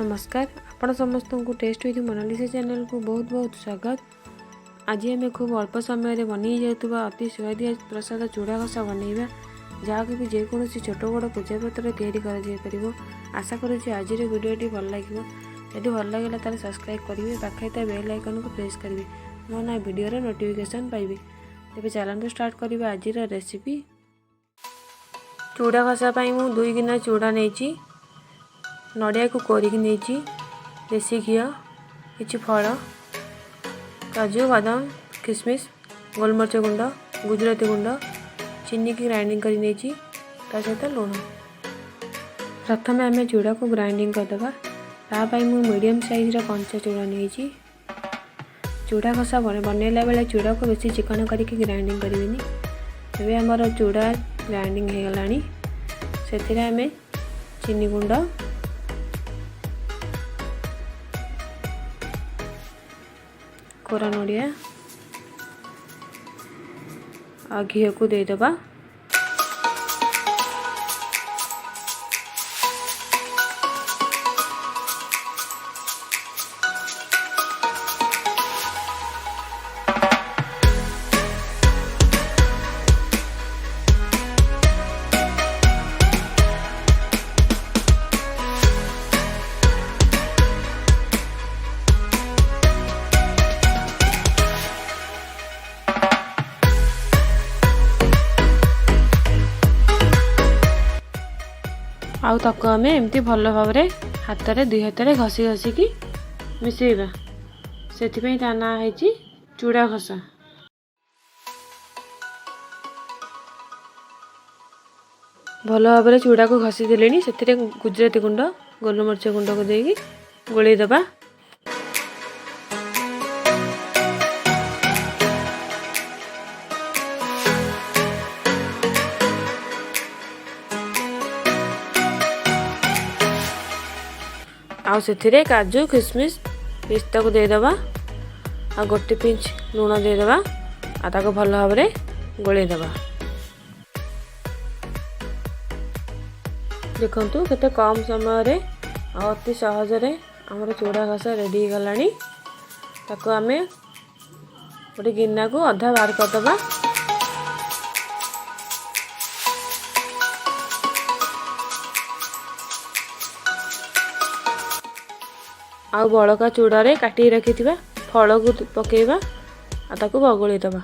नमस्कार आपण समस्त को टेस्ट विथ मोनालिसा चैनल को बहुत बहुत स्वागत। आज आम खूब अल्प समय बनी जाता अति स्वादिष्ट प्रसाद चूड़ा घसा बनइबा जहाँकि भी जेकोसी छोट बड़ पूजा पत्र या आशा करुँच आज वीडियो भल लगे। यदि भल लगे तो सब्सक्राइब करेंगे पाखे बेल आइकन को प्रेस करेंगे मो ना वीडियो नोटिफिकेशन पाइबे। तेज चलते स्टार्ट करवा आज रेसिपी। चूड़ा घसा मु 2 गिना चूड़ा नहीं नड़िया को कोरिकी नहीं देसी घी किसी फल काजू बादाम किशमिश गोलमरिच गुंड गुजराती गुंड चीनी की ग्राइंडिंग कर नहीं सहित लुण। प्रथम आम चूड़ा को ग्राइंडिंग करदे तापाई मु मीडियम साइज कंचा चूड़ा नहीं चूड़ा घसा बनैला बेले चूड़ा को बेसी चिकन करके ग्राइंडिंग करें। तेज आमर चूड़ा ग्राइंडिंग हो गलानी से आम चीनी गुंड कोरा नड़िया आ घी को देदबा। आउ तक आम एमती भल भाव हाथ में 2 हाथ में घसी घसिकी मिसेबा से ना है चूड़ा घसा। भल भाव चूड़ा को घसी देले से गुजराती गुंड गोलमरिच गुंड को देकी गोलई दबा। आउ से काजू किशमिश पिस्ता को देदबा आ गोटे पिंच लुण देदबा आ ताको भल भाव गोलई दबा। देखंतु केते कम समय रे अति सहज रे हमर चूड़ा घसा रेडी हो गलानी। ताको आमे गोटे गिन्ना को अधा बाहर करदबा। आउ बड़का चूड़ा रे काटी रखी फल को पकेबा आ ताको बगोली दबा।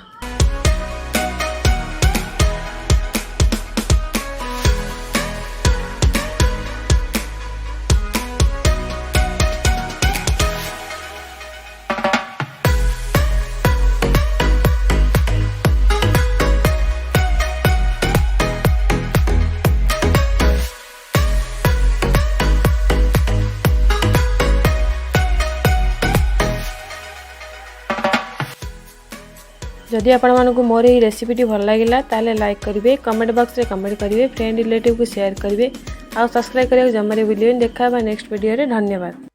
जदि आपण मानक मोर ये रेसिपीटी भल लगा ताले लाइक करेंगे कमेंट बॉक्स रे कमेंट करेंगे फ्रेंड रिलेटिव को शेयर करेंगे और सब्सक्राइब करने जमारे भूलिए। देखा नेक्स्ट वीडियो रे। धन्यवाद।